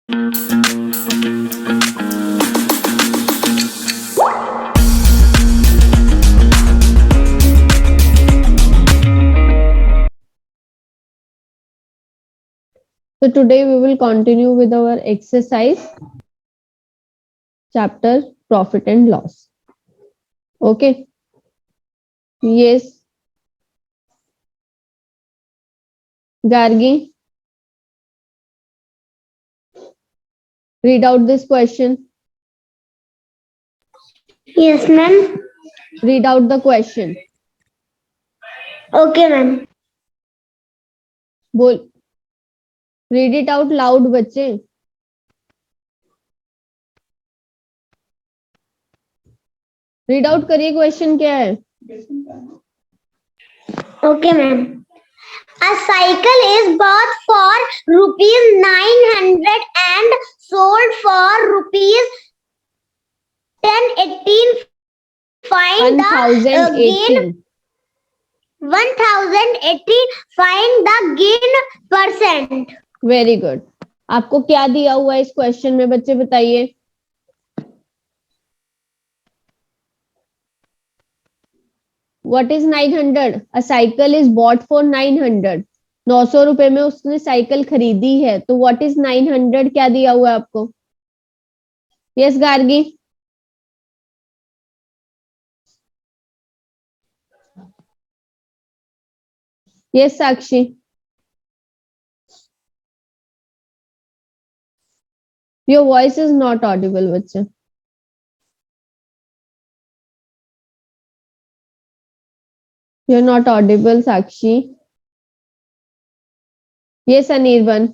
So today we will continue with our exercise chapter profit and loss. Okay. Yes. Gargi, read out this question. Yes, ma'am. Read out the question. Okay, ma'am. बोल. Read it out loud, बच्चे. Read out करिए question क्या है. Okay, ma'am. A cycle is bought for rupees 900 and sold for rupees 1018. Find the gain. 1080. Find the gain percent. Very good. आपको क्या दिया हुआ है इस क्वेश्चन में बच्चे बताइए. What is 900? A cycle is bought for 900. 900 रुपए में उसने साइकिल खरीदी है, तो व्हाट इज 900 क्या दिया हुआ है आपको. Yes Gargi. Yes Sakshi. Your voice is not audible बच्चे. You are not audible Sakshi. Yes Anirban.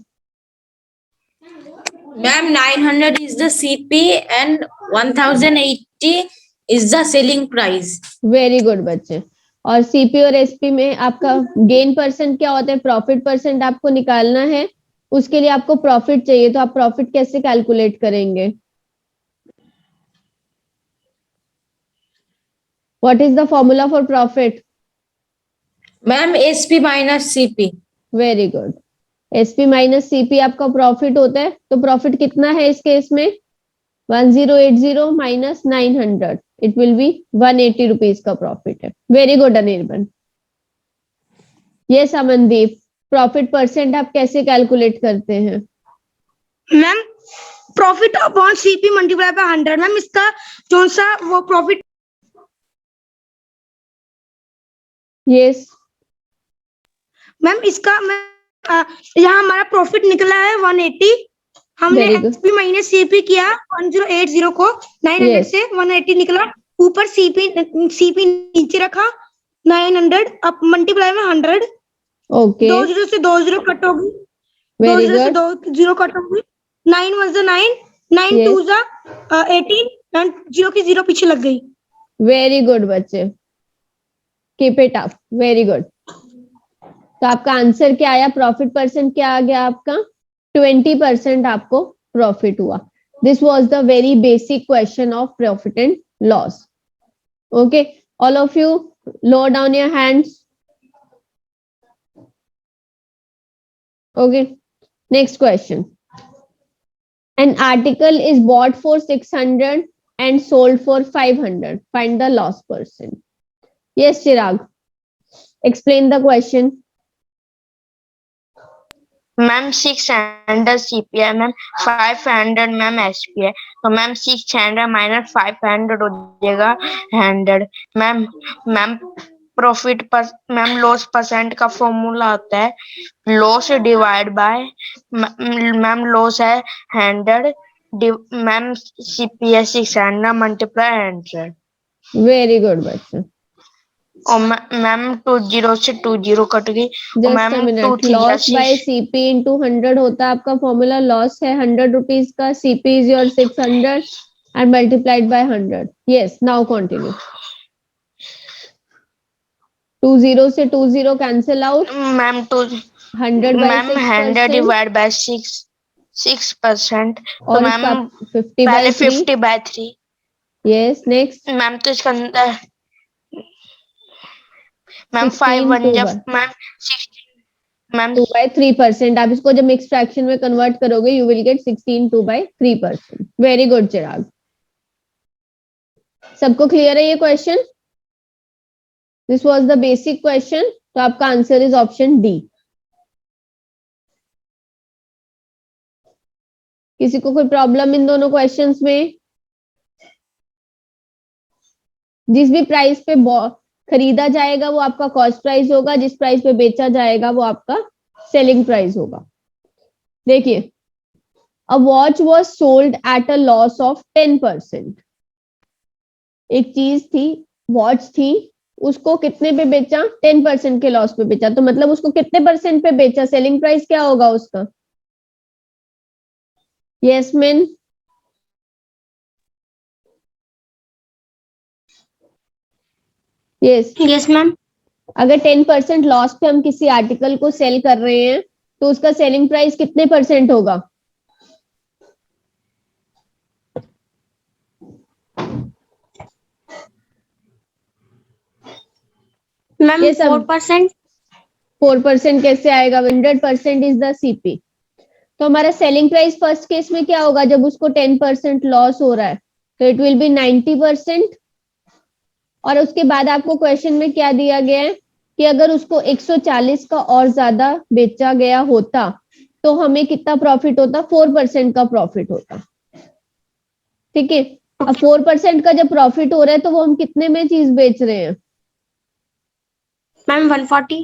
Ma'am, 900 is the CP and 1080 is the selling price. Very good बच्चे. और सीपी और एसपी में आपका गेन परसेंट क्या होता है, प्रॉफिट परसेंट आपको निकालना है. उसके लिए आपको प्रॉफिट चाहिए, तो आप प्रॉफिट कैसे कैलकुलेट करेंगे. What is the formula for profit. Ma'am, SP minus CP. Very good. SP minus CP आपका प्रॉफिट होता है. तो प्रॉफिट कितना है इस केस में. 1080 minus 900, it will B 180 rupees का प्रॉफिट है. Very good Anirban. Yes Amandeep. Profit percent आप कैसे कैलकुलेट करते हैं. Ma'am profit upon CP multiply by 100. Ma'am इसका कौन सा वो प्रॉफिट. यस मैम इसका यहाँ हमारा प्रॉफिट निकला है 180. हमने Very good. SP minus CP किया 1080 को 900 Yes. से 180 निकला. ऊपर सीपी नीचे रखा 900 अब मल्टीप्लाई में 100. ओके. 20 से 20 कट होगी. वेरी 20 से गुड. 20 कट होगी. 9 1 से 9 9 Yes. 2 जा 18 एंड 0 की 0 पीछे लग गई. वेरी गुड बच्चे. Keep it up. Very good. तो आपका आंसर क्या आया, प्रॉफिट परसेंट क्या आ गया आपका. 20% आपको प्रॉफिट हुआ. This was the very basic question of profit and loss. Okay, all of you lower down your hands. Okay, next question. An article is bought for 600 and sold for 500. Find the loss percent. Yes Chirag, explain the question. Ma'am 600 CP है ma'am. 500 ma'am SP है. तो ma'am 600 minus 500 हो जाएगा 100. Ma'am ma'am profit पर ma'am loss percent का formula होता है loss divide by ma'am loss है 100 मैम CP है 600 मल्टीप्लाई 100. वेरी गुड बच्चे. और मैम 20 से 20 कट गई. Just a minute. Loss by CP into 100 होता है आपका फॉर्मूला. लॉस है 100 रुपीज का, CP is your 600 and multiplied by 100. Yes, now continue. 20 से 20 cancel out. Ma'am 100 by 100 6% divide by 6%. तो और मैम इसका 50 पहले by 3. 50 by 3. Yes, next. Ma'am तो इसका अंदर मैम 5 16 1 2 जब बाय. Ma'am 16 ma'am 2/3%। आप इसको जब मिक्स फ्रैक्शन में कन्वर्ट करोगे you will get 16 2/3%। Very good Chirag. सबको क्लियर है ये question? This was the basic question. तो आपका आंसर इज ऑप्शन डी। किसी को कोई प्रॉब्लम इन दोनों क्वेश्चंस में? जिस भी प्राइस पे खरीदा जाएगा वो आपका कॉस्ट प्राइस होगा, जिस प्राइस पे बेचा जाएगा वो आपका सेलिंग प्राइस होगा। देखिए, a watch was sold at a loss of 10%। एक चीज थी, वॉच थी, उसको कितने पे बेचा? 10% के लॉस पे बेचा। तो मतलब उसको कितने परसेंट पे बेचा? सेलिंग प्राइस क्या होगा उसका? Yes man? Yes. Yes ma'am. अगर 10% लॉस पे हम किसी आर्टिकल को सेल कर रहे हैं तो उसका सेलिंग प्राइस कितने परसेंट होगा? मैम ये सब 4%। 4% कैसे आएगा? 100% इज द सीपी। तो हमारा सेलिंग प्राइस फर्स्ट केस में क्या होगा? जब उसको 10% लॉस हो रहा है तो इट विल बी 90%। और उसके बाद आपको क्वेश्चन में क्या दिया गया है कि अगर उसको 140 का और ज्यादा बेचा गया होता तो हमें कितना प्रॉफिट होता? 4% का प्रॉफिट होता। ठीक है। अब 4% का जब प्रॉफिट हो रहा है तो वो हम कितने में चीज बेच रहे हैं? मैम 140।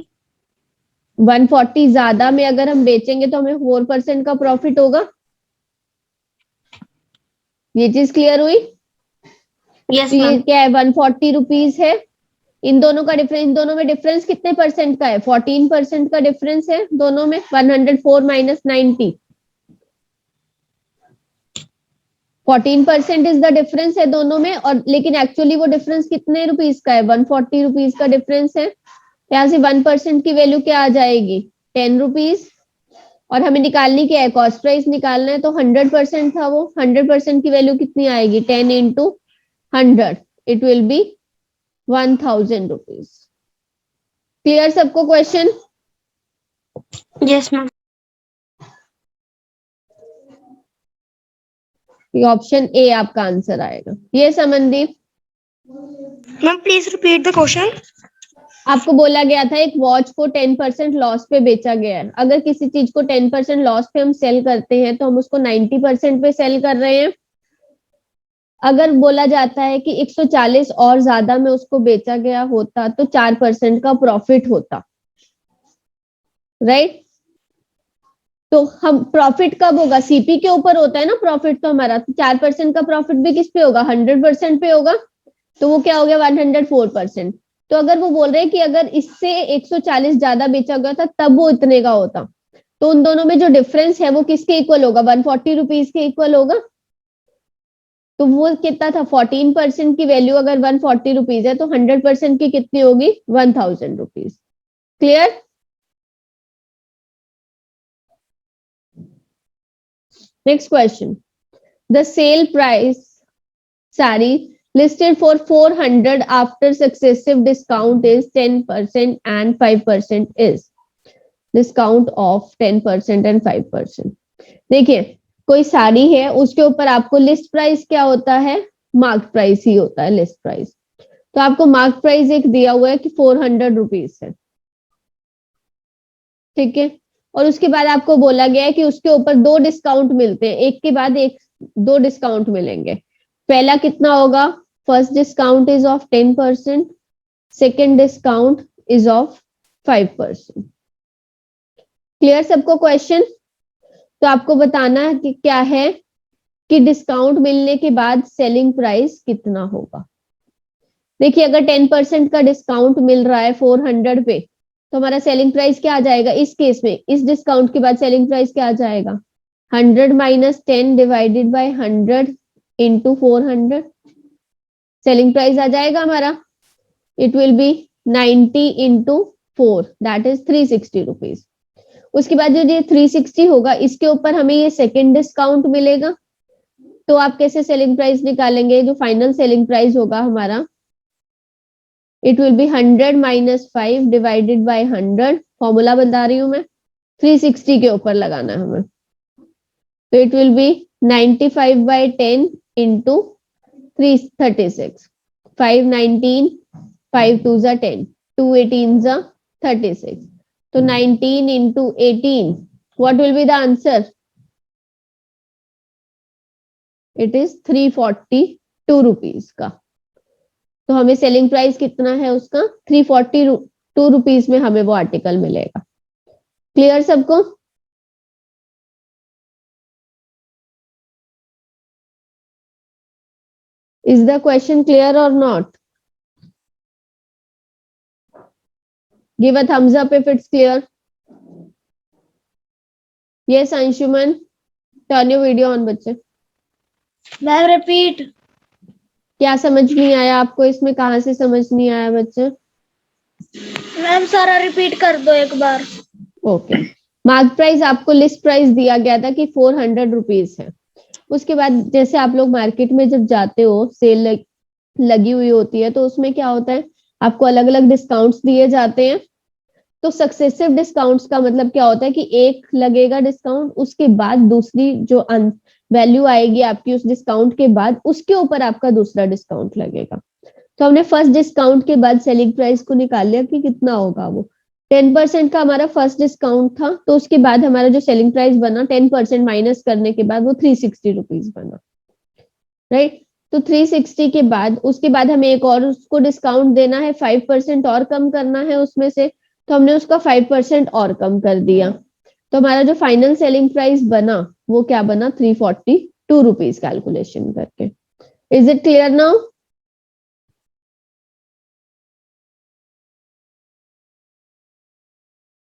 140 ज्यादा में अगर हम बेचेंगे तो हमें 4% का प्रॉफिट होगा। ये चीज क्लियर हुई? यस तो ये मैम। क्या है? 140 रुपीज है। इन दोनों का डिफरेंस, इन दोनों में डिफरेंस कितने परसेंट का है? 14% का डिफरेंस है दोनों में। 104 माइनस 90, 14% इज द डिफरेंस है दोनों में। और लेकिन एक्चुअली वो डिफरेंस कितने रुपीज का है? 140 रुपीज का डिफरेंस है। यहाँ से 1% की वैल्यू क्या आ जाएगी? 10 रुपीज। और हमें निकालनी क्या है? कॉस्ट प्राइस निकालना है। तो 100% था वो, 100% की वैल्यू कितनी आएगी? 10 into 100, it will be 1000 rupees. Clear सबको question? Yes ma'am. Option A आपका आंसर आएगा। ये Samandeep, ma'am please repeat the question. आपको बोला गया था एक वॉच को 10% लॉस पे बेचा गया है। अगर किसी चीज को 10% लॉस पे हम सेल करते हैं तो हम उसको 90% पे सेल कर रहे हैं। अगर बोला जाता है कि 140 और ज्यादा में उसको बेचा गया होता तो 4% का प्रॉफिट होता। राइट? तो हम प्रॉफिट कब होगा? सीपी के ऊपर होता है ना प्रॉफिट। तो हमारा 4% का प्रॉफिट भी किस पे होगा? 100% पे होगा। तो वो क्या हो गया? 104%। तो अगर वो बोल रहे हैं कि अगर इससे 140 ज्यादा बेचा गया था तब वो इतने का होता, तो उन दोनों में जो डिफरेंस है वो किसके इक्वल होगा? 140 रुपीज के इक्वल होगा। तो वो कितना था? 14% की वैल्यू अगर 140 रुपीज है तो 100% की कितनी होगी? 1000 rupees. Clear? Next question. The sale price सारी listed for 400 after successive discount is 10% and 5% is discount of 10% and 5%। देखिए, कोई साड़ी है, उसके ऊपर आपको लिस्ट प्राइस क्या होता है? मार्क प्राइस ही होता है, लिस्ट प्राइस। तो आपको मार्क प्राइस एक दिया हुआ है कि 400 रुपीज है। ठीक है। और उसके बाद आपको बोला गया है कि उसके ऊपर 2 डिस्काउंट मिलते हैं, एक के बाद एक 2 डिस्काउंट मिलेंगे। पहला कितना होगा? First discount is of 10%, second discount is of 5%। Clear सबको क्वेश्चन? तो आपको बताना है कि क्या है कि डिस्काउंट मिलने के बाद सेलिंग प्राइस कितना होगा। देखिए, अगर 10% का डिस्काउंट मिल रहा है 400 पे तो हमारा सेलिंग प्राइस क्या आ जाएगा? इस केस में इस डिस्काउंट के बाद सेलिंग प्राइस क्या आ जाएगा? 100 minus 10 divided by 100 into 400। Selling price आ जाएगा हमारा, it will be 90 into 4, that is 360 rupees. उसके बाद जो ये 360 होगा इसके ऊपर हमें ये सेकेंड डिस्काउंट मिलेगा। तो आप कैसे सेलिंग प्राइस निकालेंगे? जो फाइनल सेलिंग प्राइस होगा हमारा, it will B 100 minus 5 divided by 100। Formula बता रही हूं मैं। 360 के ऊपर लगाना है हमें, तो इट विल बी 95/10 into 336, 519, 5 2 जा 10, 2 18 जा 36, तो 19 into 18, what will be the answer? It is 342 rupees का। तो हमें सेलिंग प्राइस कितना है उसका? 342 रुपीज में हमें वो आर्टिकल मिलेगा। क्लियर सबको? Is the question clear or not? Give a thumbs up if it's clear. Yes, Anshuman. Turn your video on, बच्चे। Ma'am repeat. क्या समझ नहीं आया आपको इसमें? कहाँ से समझ नहीं आया बच्चे? मैम सारा रिपीट कर दो एक बार। ओके। मार्क प्राइस आपको लिस्ट प्राइस दिया गया था कि 400 रुपीज है। उसके बाद जैसे आप लोग मार्केट में जब जाते हो, सेल लगी हुई होती है, तो उसमें क्या होता है, आपको अलग अलग डिस्काउंट्स दिए जाते हैं। तो सक्सेसिव डिस्काउंट्स का मतलब क्या होता है कि एक लगेगा डिस्काउंट, उसके बाद दूसरी जो वैल्यू आएगी आपकी उस डिस्काउंट के बाद, उसके ऊपर आपका दूसरा डिस्काउंट लगेगा। तो हमने फर्स्ट डिस्काउंट के बाद सेलिंग प्राइस को निकाल लिया कि कितना होगा वो। 10% का हमारा फर्स्ट डिस्काउंट था, तो उसके बाद हमारा जो सेलिंग प्राइस बना 10% माइनस करने के बाद वो 360 रुपीज बना, राइट। तो 360 के बाद उसके बाद हमें एक और उसको डिस्काउंट देना है, 5% और कम करना है उसमें से, तो हमने उसका 5% और कम कर दिया। तो हमारा जो फाइनल सेलिंग प्राइस बना वो क्या बना? 342 रुपीज कैलकुलेशन करके। Is it clear now?